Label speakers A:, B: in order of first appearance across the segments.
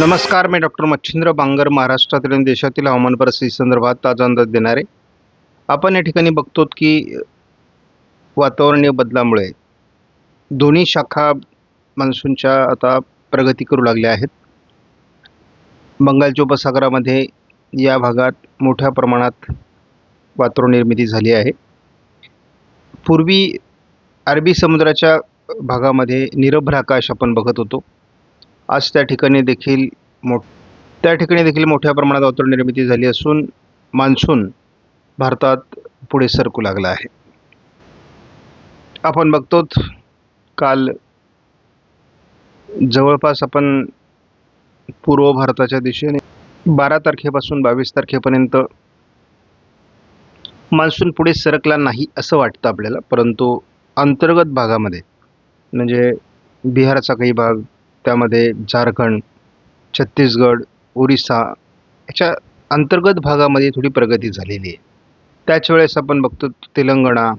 A: नमस्कार, मी डॉक्टर मच्छिंद्र बांगर, महाराष्ट्रातील आणि देशातील हवामान परिस्थिती संदर्भात ताजा अंदाज देणार आहे. आपण या ठिकाणी बघतो की वातावरणीय बदलामुळे दोन्ही शाखा मान्सूनच्या आता प्रगती करू लागल्या आहेत. बंगालच्या उपसागरामध्ये या भागात मोठ्या प्रमाणात वातावरण निर्मिती झाली आहे. पूर्वी अरबी समुद्राच्या भागामध्ये निरभ्र आकाश आपण बघत होतो. आज त्या ठिकाणी देखील मोठ्या प्रमाणात वातावरण निर्मिती झाली असून मान्सून भारतात पुढे सरकू लागला आहे. आपण बघतो काल जवळपास आपण पूर्व भारताच्या दिशेने 12 तारखेपासून 22 तारखेपर्यंत मान्सून पुढे सरकला नाही असं वाटतं आपल्याला, परंतु अंतर्गत भागामध्ये म्हणजे बिहारचा काही भाग, त्यामध्ये झारखंड, छत्तीसगड, ओरिसा याच्या अंतर्गत भागामध्ये थोडी प्रगती झालेली आहे. त्याच वेळेस आपण बघतो तेलंगणा,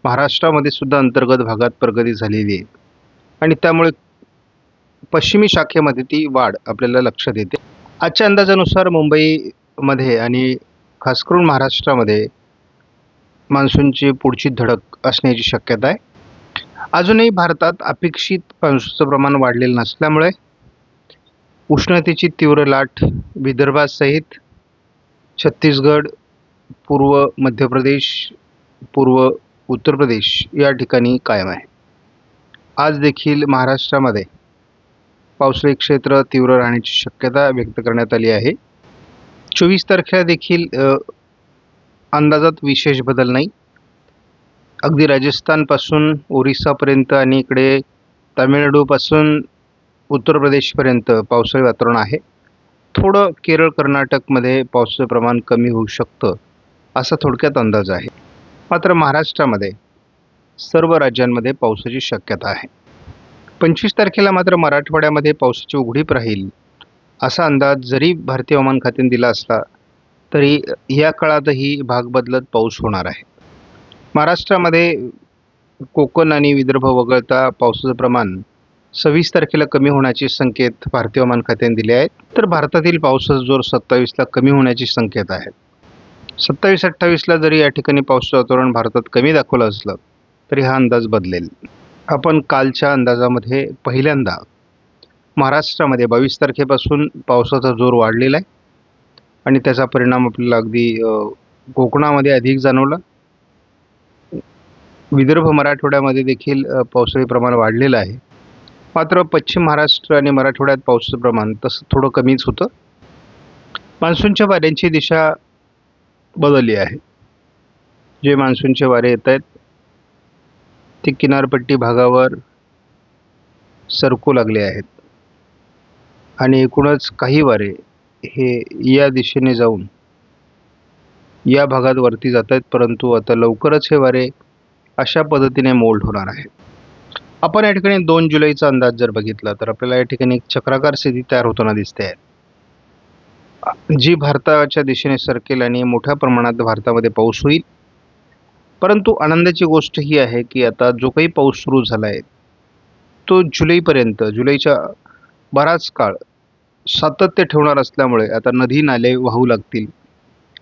A: महाराष्ट्रामध्ये सुद्धा अंतर्गत भागात प्रगती झालेली आहे आणि त्यामुळे पश्चिमी शाखेमध्ये ती वाढ आपल्याला लक्षात येते. आजच्या अंदाजानुसार मुंबईमध्ये आणि खास करून महाराष्ट्रामध्ये मान्सूनची पुढची धडक असण्याची शक्यता आहे. अजूनही भारतात अपेक्षित पावसाचं प्रमाण वाढलेलं नसल्यामुळे उष्णतेची तीव्र लाट विदर्भासहित छत्तीसगड, पूर्व मध्य प्रदेश, पूर्व उत्तर प्रदेश या ठिकाणी कायम आहे. आज देखील महाराष्ट्रामध्ये पावसाळी क्षेत्र तीव्र राहण्याची शक्यता व्यक्त करण्यात आली आहे. 24 तारखेला देखील अंदाजात विशेष बदल नाही. अगदी राजस्थानपासून ओरिसापर्यंत आणि इकडे तामिळनाडूपासून उत्तर प्रदेशपर्यंत पावसाळी वातावरण आहे. थोडं केरळ, कर्नाटकमध्ये पावसाचं प्रमाण कमी होऊ शकतं असा थोडक्यात अंदाज आहे. मात्र महाराष्ट्रामध्ये सर्व राज्यांमध्ये पावसाची शक्यता आहे. 25 तारखेला मात्र मराठवाड्यामध्ये पावसाची उघडीप राहील असा अंदाज जरी भारतीय हवामान खात्याने दिला असला तरी या काळातही भाग बदलत पाऊस होणार आहे. महाराष्ट्रामध्ये कोकण आणि विदर्भ वगळता पावसाचं प्रमाण 26 तारखेला कमी होण्याचे संकेत भारतीय हवामान खात्याने दिले आहेत. तर भारतातील पावसाचा जोर 27ला कमी होण्याची संकेत आहेत. 27-28ला जरी या ठिकाणी पावसाचं वातावरण भारतात कमी दाखवलं असलं तरी हा अंदाज बदलेल. आपण कालच्या अंदाजामध्ये पहिल्यांदा महाराष्ट्रामध्ये 22 तारखेपासून पावसाचा जोर वाढलेला आहे आणि त्याचा परिणाम आपल्याला अगदी कोकणामध्ये अधिक जाणवला. विदर्भ, मराठवाड्यामध्ये देखील पावसाचे प्रमाण वाढलेलं आहे. मात्र पश्चिम महाराष्ट्र आणि मराठवाड्यात पावसाचं प्रमाण तसं थोडं कमीच होतं. मान्सूनच्या वाऱ्यांची दिशा बदलली आहे. जे मान्सूनचे वारे येत आहेत ते किनारपट्टी भागावर सरकू लागले आहेत आणि एकूणच काही वारे हे या दिशेने जाऊन या भागात वरती जात आहेत, परंतु आता लवकरच हे वारे अशा पद्धतीने मोल्ड होणार आहे. आपण या ठिकाणी 2 जुलैचा अंदाज जर बघितला तर आपल्याला या ठिकाणी एक चक्राकार स्थिती तयार होताना दिसते आहे, जी भारताच्या दिशेने सरकेल आणि मोठ्या प्रमाणात भारतामध्ये पाऊस होईल. परंतु आनंदाची गोष्ट ही आहे की आता जो काही पाऊस सुरू झाला आहे तो जुलैच्या बराच काळ सातत्य ठेवणार असल्यामुळे आता नदी नाले वाहू लागतील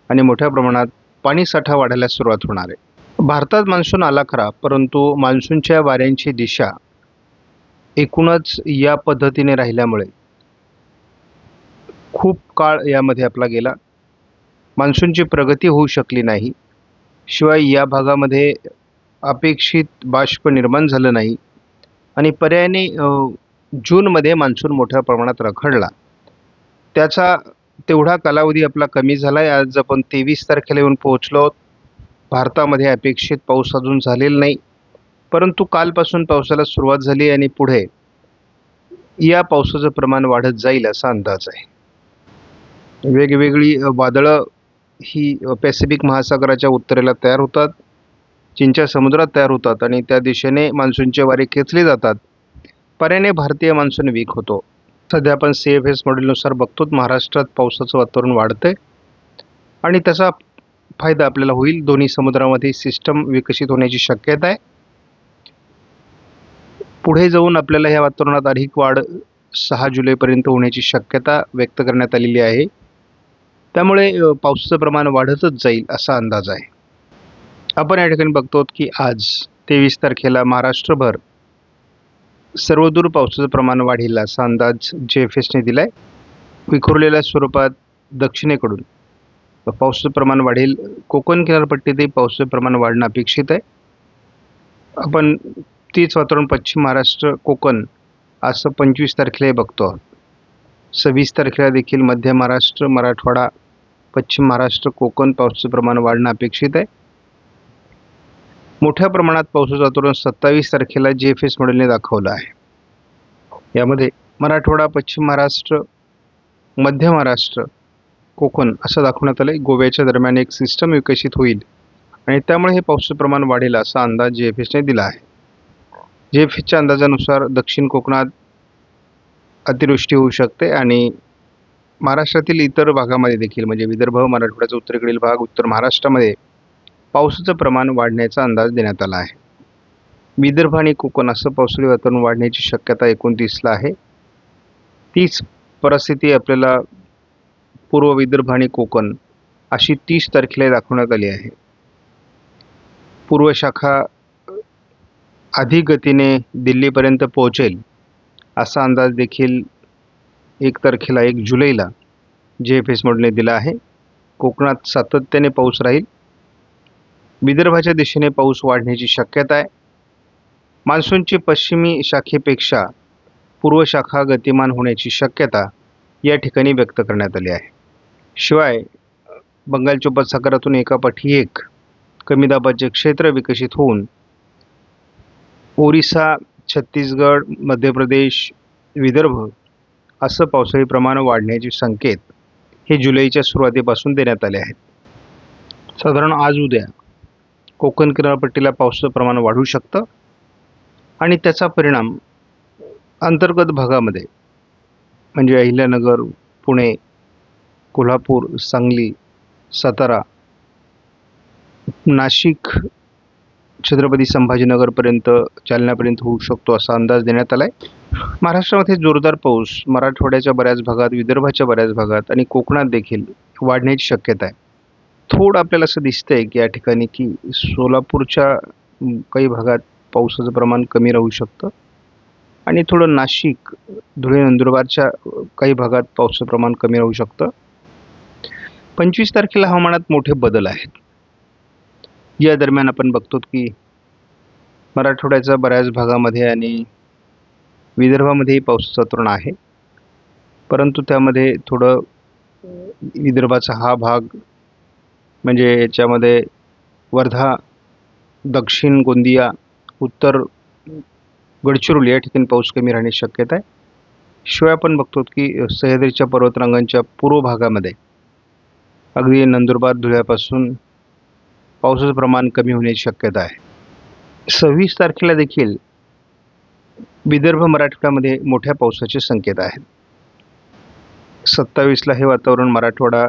A: आणि मोठ्या प्रमाणात पाणीसाठा वाढायला सुरुवात होणार आहे. भारतात मान्सून आला खरा, परंतु मान्सूनच्या वाऱ्यांची दिशा एकूणच या पद्धतीने राहिल्यामुळे खूप काळ यामध्ये आपला गेला. मान्सूनची प्रगती होऊ शकली नाही. शिवाय या भागामध्ये अपेक्षित बाष्प निर्माण झालं नाही आणि पर्यायाने जूनमध्ये मान्सून मोठ्या प्रमाणात रखडला. त्याचा तेवढा कालावधी आपला कमी झाला आहे. आज आपण 23 तारखेला येऊन पोहोचलो. भारतामध्ये अपेक्षित पाऊस अजून झालेला नाही, परंतु कालपासून पावसाला सुरुवात झाली आणि पुढे या पावसाचं प्रमाण वाढत जाईल असा अंदाज आहे. वेगवेगळी वादळं ही पॅसिफिक महासागराच्या उत्तरेला तयार होतात, चीनच्या समुद्रात तयार होतात आणि त्या दिशेने मान्सूनचे वारे खेचले जातात. पर्यायाने भारतीय मान्सून वीक होतो. सध्या आपण CFS मॉडेलनुसार बघतो महाराष्ट्रात पावसाचं वातावरण वाढतंय आणि त्याचा फायदा आपल्याला होईल. दोन्ही समुद्रामध्ये सिस्टम विकसित होण्याची शक्यता आहे. पुढे जाऊन आपल्याला ह्या वातावरणात अधिक वाढ 6 जुलैपर्यंत होण्याची शक्यता व्यक्त करण्यात आलेली आहे. त्यामुळे पावसाचं प्रमाण वाढतच जाईल असा अंदाज आहे. आपण या ठिकाणी बघतो की आज 23 तारखेला महाराष्ट्रभर सर्वदूर पावसाचं प्रमाण वाढेल असा अंदाज JFSने दिलाय. विखुरलेल्या स्वरूपात दक्षिणेकडून पावसाचं प्रमाण वाढेल. कोकण किनारपट्टीतही पावसाचं प्रमाण वाढणं अपेक्षित आहे. आपण तीच वातावरण पश्चिम महाराष्ट्र कोकण असं 25 तारखेला बघतो आहोत. 26 तारखेला देखील मध्य महाराष्ट्र मराठवाडा पश्चिम महाराष्ट्र कोकण पावसाचं प्रमाण वाढणं अपेक्षित आहे. मोठ्या प्रमाणात पावसाचं वातावरण 27 तारखेला JFS मॉडेलने दाखवलं आहे. यामध्ये मराठवाडा पश्चिम महाराष्ट्र मध्य महाराष्ट्र कोकण असं दाखवण्यात आलं. गोव्याच्या दरम्यान एक सिस्टम विकसित होईल आणि त्यामुळे हे पावसाचं प्रमाण वाढेल असा अंदाज JFSने दिला आहे. JFSच्या अंदाजानुसार दक्षिण कोकणात अतिवृष्टी होऊ शकते आणि महाराष्ट्रातील इतर भागामध्ये देखील म्हणजे विदर्भ मराठवाड्याचा उत्तरेकडील भाग उत्तर महाराष्ट्रामध्ये पावसाचं प्रमाण वाढण्याचा अंदाज देण्यात आला आहे. विदर्भ आणि कोकण असं पावसाळी वातावरण वाढण्याची शक्यता 29ला आहे. तीच परिस्थिती आपल्याला पूर्व विदर्भ आणि कोकण अशी 30 तारखेला दाखवण्यात आली आहे. पूर्व शाखा अधिक गतीने दिल्लीपर्यंत पोहोचेल असा अंदाज देखील 1 तारखेला 1 जुलैला JFS मॉडेलने दिला आहे. कोकणात सातत्याने पाऊस राहील. विदर्भाच्या दिशेने पाऊस वाढण्याची शक्यता आहे. मान्सूनची पश्चिमी शाखेपेक्षा पूर्व शाखा गतिमान होण्याची शक्यता या ठिकाणी व्यक्त करण्यात आली आहे. शिवाय बंगालच्या उपसागरातून एकापाठी एक कमी दाबाचे क्षेत्र विकसित होऊन ओरिसा छत्तीसगड मध्य प्रदेश विदर्भ असं पावसाळी प्रमाण वाढण्याचे संकेत हे जुलैच्या सुरुवातीपासून देण्यात आले आहेत. साधारण आज उद्या कोकण किनारपट्टीला पावसाचं प्रमाण वाढू शकतं आणि त्याचा परिणाम अंतर्गत भागामध्ये म्हणजे अहिल्यानगर पुणे कोल्हापूर सांगली सातारा नाशिक छत्रपती संभाजीनगरपर्यंत जालन्यापर्यंत होऊ शकतो असा अंदाज देण्यात आला आहे. महाराष्ट्रामध्ये जोरदार पाऊस मराठवाड्याच्या बऱ्याच भागात विदर्भाच्या बऱ्याच भागात आणि कोकणात देखील वाढण्याची शक्यता आहे. थोडं आपल्याला असं दिसतंय की या ठिकाणी की सोलापूरच्या काही भागात पावसाचं प्रमाण कमी राहू शकतं आणि थोडं नाशिक धुळे नंदुरबारच्या काही भागात पावसाचं प्रमाण कमी राहू शकतं. 25 तारखेला हवामानात मोठे बदल आहेत. या दरम्यान आपण बघतो की मराठवाड्याच्या बऱ्याच भागामध्ये आणि विदर्भामध्येही पावसाचं वातावरण आहे. परंतु त्यामध्ये थोडं विदर्भाचा हा भाग म्हणजे याच्यामध्ये वर्धा दक्षिण गोंदिया उत्तर गडचिरोली या ठिकाणी पाऊस कमी राहण्याची शक्यता आहे. शिवाय आपण बघतो की सह्याद्रीच्या पर्वतरांगांच्या पूर्व भागामध्ये अगदी नंदुरबार धुळ्यापासून पावसाचं प्रमाण कमी होण्याची शक्यता आहे. 26 तारखेला देखील विदर्भ मराठवाड्यामध्ये मोठ्या पावसाचे संकेत आहेत. 27ला हे वातावरण मराठवाडा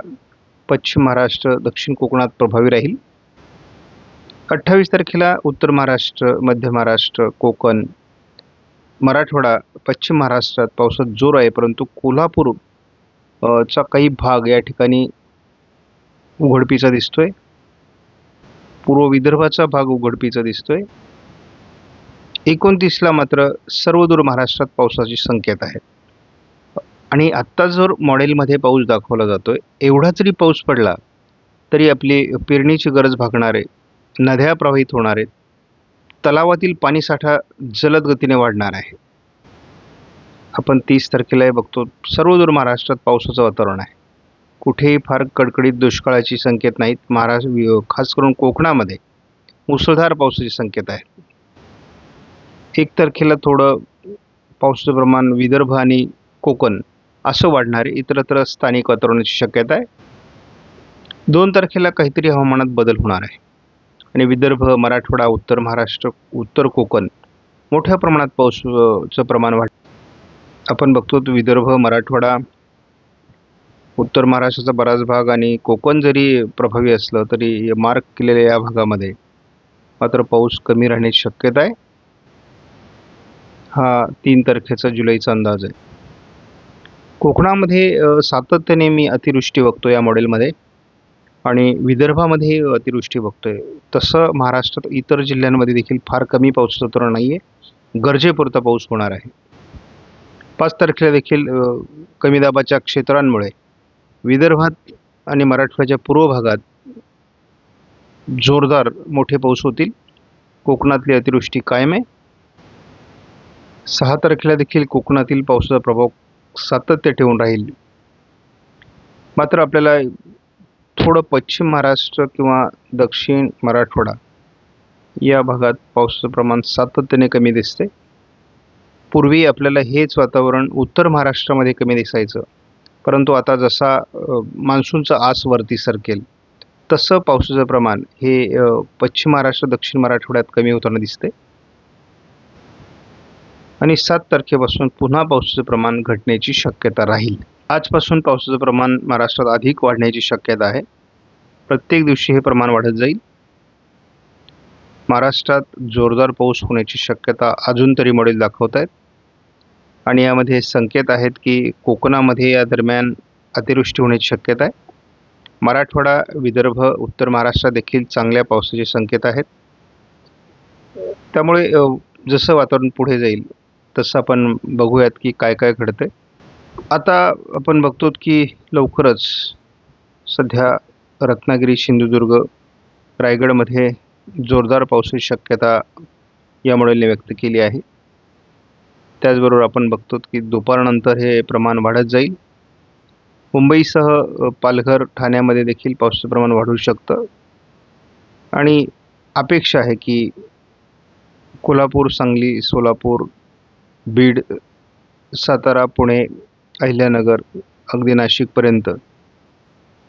A: पश्चिम महाराष्ट्र दक्षिण कोकणात प्रभावी राहील. 28 तारखेला उत्तर महाराष्ट्र मध्य महाराष्ट्र कोकण मराठवाडा पश्चिम महाराष्ट्रात पावसात जोर आहे. परंतु कोल्हापूर चा काही भाग या ठिकाणी उघडपीचा दिसतोय. पूर्व विदर्भाचा भाग उघडपीचा दिसतोय. 29ला मात्र सर्वदूर महाराष्ट्रात पावसाची संकेत आहे आणि आत्ता जर मॉडेलमध्ये पाऊस दाखवला जातोय एवढा जरी पाऊस पडला तरी आपली पेरणीची गरज भागणारे नद्या प्रवाहित होणार आहेत. तलावातील पाणीसाठा जलद गतीने वाढणार आहे. आपण 30 तारखेला बघतो सर्वदूर महाराष्ट्रात पावसाचं वातावरण आहे. कुठेही फार कडकडीत दुष्काळाची संकेत नाहीत. महाराष्ट्र खास करून कोकणामध्ये मुसळधार पावसाची संकेत आहे. 1 तारखेला थोडं पावसाचं प्रमाण विदर्भ आणि कोकण असं वाढणार आहे. इतरत्र स्थानिक वातावरणाची शक्यता आहे. 2 तारखेला काहीतरी हवामानात बदल होणार आहे आणि विदर्भ मराठवाडा उत्तर महाराष्ट्र उत्तर कोकण मोठ्या प्रमाणात पावसाचं प्रमाण वाढ आपण बघतो विदर्भ मराठवाडा उत्तर महाराष्ट्राचा बराच भाग आणि कोकण जरी प्रभावी असलं तरी मार्क केलेल्या या भागामध्ये मात्र पाऊस कमी राहण्याची शक्यता आहे. हा 3 तारखेचा जुलैचा अंदाज आहे. कोकणामध्ये सातत्याने मी अतिवृष्टी बघतो या मॉडेलमध्ये आणि विदर्भामध्ये अतिवृष्टी बघतोय. तसं महाराष्ट्रात इतर जिल्ह्यांमध्ये देखील फार कमी पावसाचं धोरण नाही आहे. गरजेपुरता पाऊस होणार आहे. 5 तारखेला देखील कमी दाबाच्या क्षेत्रांमुळे विदर्भात आणि मराठवाड्याच्या पूर्व भागात जोरदार मोठे पाऊस होतील. कोकणातली अतिवृष्टी कायम आहे. 6 तारखेला देखील कोकणातील पावसाचा प्रभाव सातत्य ठेवून राहील. मात्र आपल्याला थोडं पश्चिम महाराष्ट्र किंवा दक्षिण मराठवाडा या भागात पावसाचं प्रमाण सातत्याने कमी दिसते. पूर्वी आपल्याला हेच वातावरण उत्तर महाराष्ट्रामध्ये कमी दिसायचं, परंतु आता जसा मान्सूनचा आस वरती सरकेल तसं पावसाचं प्रमाण हे पश्चिम महाराष्ट्र दक्षिण मराठवाड्यात कमी होताना दिसते आणि 7 तारखेपासून पुन्हा पावसाचं प्रमाण घटण्याची शक्यता राहील. आजपासून पावसाचं प्रमाण महाराष्ट्रात अधिक वाढण्याची शक्यता आहे. प्रत्येक दिवशी हे प्रमाण वाढत जाईल. महाराष्ट्रात जोरदार पाऊस होण्याची शक्यता अजून तरी मॉडेल दाखवत आहेत आणि यामध्ये संकेत आहेत की कोकणामध्ये या दरम्यान अतिवृष्टी होण्याची शक्यता आहे. मराठवाडा, विदर्भ, उत्तर महाराष्ट्रात देखील चांगल्या पावसाचे संकेत आहेत. त्यामुळे जसं वातावरण पुढे जाईल तसं आपण बघूयात की काय काय घडतंय. आता आपण बघतो की लवकरच सध्या रत्नागिरी, सिंधुदुर्ग, रायगडमध्ये जोरदार पावसाची शक्यता या मॉडेलने व्यक्त केली आहे. त्याचबरोबर आपण बघतो की दुपारनंतर हे प्रमाण वाढत जाईल. मुंबईसह पालघर, ठाण्यामध्ये देखील पावसाचं प्रमाण वाढू शकतं आणि अपेक्षा आहे की कोल्हापूर, सांगली, सोलापूर, बीड, सातारा, पुणे, अहिल्यानगर, अगदी नाशिकपर्यंत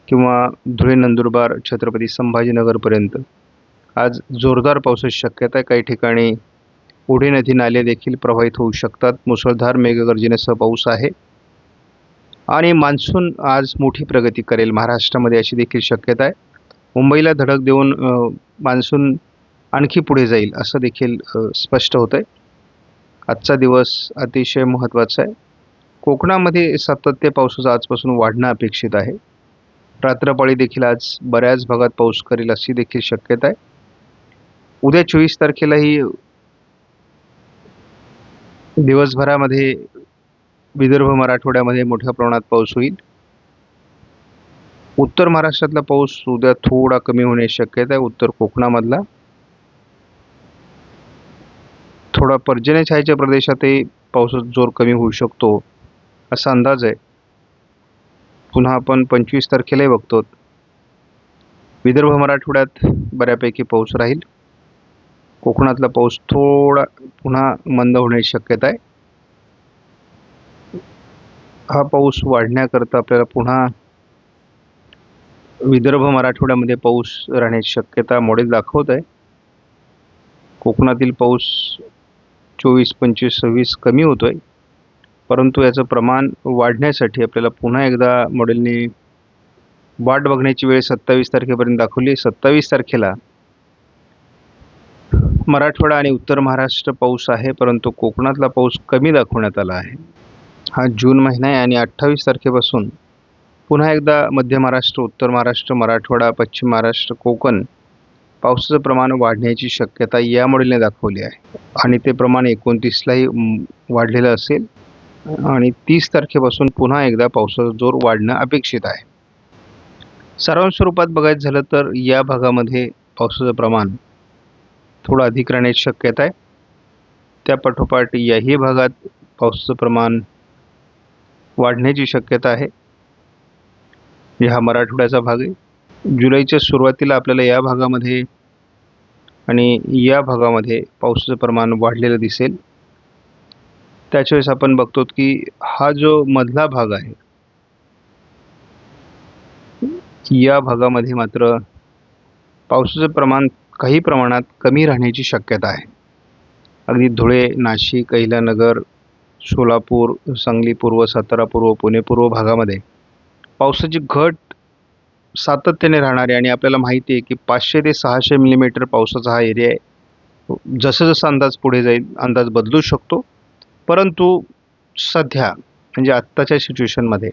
A: किंवा धुळे, नंदुरबार, छत्रपती संभाजीनगरपर्यंत आज जोरदार पावसाची शक्यता आहे. काही ठिकाणी ओढे, नदी, नाले देखील प्रवाहित होऊ शकतात. मुसळधार मेघगर्जनेसह पाऊस आहे आणि मान्सून आज मोठी प्रगती करेल महाराष्ट्रामध्ये अशी देखील शक्यता आहे. मुंबईला धडक देऊन मान्सून आणखी पुढे जाईल असं देखील स्पष्ट होतं आहे. आजचा दिवस अतिशय महत्त्वाचा आहे. कोकणामध्ये सातत्य पावसाचं आजपासून वाढणं अपेक्षित आहे. रात्रपाळी देखील आज बऱ्याच भागात पाऊस करेल अशी देखील शक्यता आहे. उद्या 24 तारखेलाही दिवसभरामध्ये विदर्भ, मराठवाड्यामध्ये मोठ्या प्रमाणात पाऊस होईल. उत्तर महाराष्ट्रातला पाऊस उद्या थोडा कमी होण्याची शक्यता आहे. उत्तर कोकणामधला थोडा पर्जन्यछायेच्या प्रदेशातही पावसाचा जोर कमी होऊ शकतो असा अंदाज आहे. पुन्हा आपण 25 तारखेलाही बघतो विदर्भ, मराठवाड्यात बऱ्यापैकी पाऊस राहील. कोकणातला पाऊस थोडा पुन्हा मंद होण्याची शक्यता आहे. हा पाऊस वाढण्याकरता आपल्याला पुन्हा विदर्भ, मराठवाड्यामध्ये पाऊस राहण्याची शक्यता मॉडेल दाखवत आहे. कोकणातील पाऊस 24, 25, 26 कमी होतोय, परंतु याचं प्रमाण वाढण्यासाठी आपल्याला पुन्हा एकदा मॉडेलने वाट बघण्याची वेळ 27 तारखेपर्यंत दाखवली. 27 तारखेला मराठवाडा आणि उत्तर महाराष्ट्र पाऊस आहे, परंतु कोकणातला पाऊस कमी दाखवण्यात आला आहे. हा जून महिना आहे आणि 28 तारखेपासून पुन्हा एकदा मध्य महाराष्ट्र, उत्तर महाराष्ट्र, मराठवाडा, पश्चिम महाराष्ट्र, कोकण पावसाचं प्रमाण वाढण्याची शक्यता या मॉडेलने दाखवली आहे आणि ते प्रमाण 29लाही वाढलेलं असेल आणि 30 तारखेपासून पुन्हा एकदा पावसाचा जोर वाढणं अपेक्षित आहे. सारांश स्वरूपात बघायचं झालं तर या भागामध्ये पावसाचं प्रमाण थोडं अधिक राहण्याची शक्यता आहे. त्या पाठोपाठ याही भागात पावसाचं प्रमाण वाढण्याची शक्यता आहे. हा मराठवाड्याचा भाग आहे. जुलैच्या सुरुवातीला आपल्याला या भागामध्ये आणि या भागामध्ये पावसाचं प्रमाण वाढलेलं दिसेल. त्याच्या वेळेस आपण बघतो की हा जो मधला भाग आहे या भागामध्ये मात्र पावसाचं प्रमाण काही प्रमाणात कमी राहण्याची शक्यता आहे. अगदी धुळे, नाशिक, अहिल्यानगर, सोलापूर, सांगली पूर्व, सातारा पूर्व, पुणे पूर्व भागामध्ये पावसाची घट सातत्याने राहणार आहे आणि आपल्याला माहिती आहे की 500 ते 600 मिलीमीटर पावसाचा हा एरिया आहे. जसं जसं अंदाज पुढे जाईल अंदाज बदलू शकतो, परंतु सध्या म्हणजे आत्ताच्या सिच्युएशनमध्ये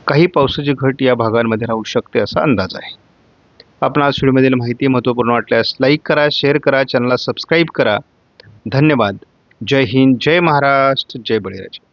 A: काही पावसाची घट या भागांमध्ये राहू शकते असा अंदाज आहे. आपण आज व्हिडिओमधील माहिती महत्त्वपूर्ण वाटल्यास लाईक करा, शेअर करा, चॅनलला सबस्क्राईब करा. धन्यवाद. जय हिंद, जय महाराष्ट्र, जय बळीराजा.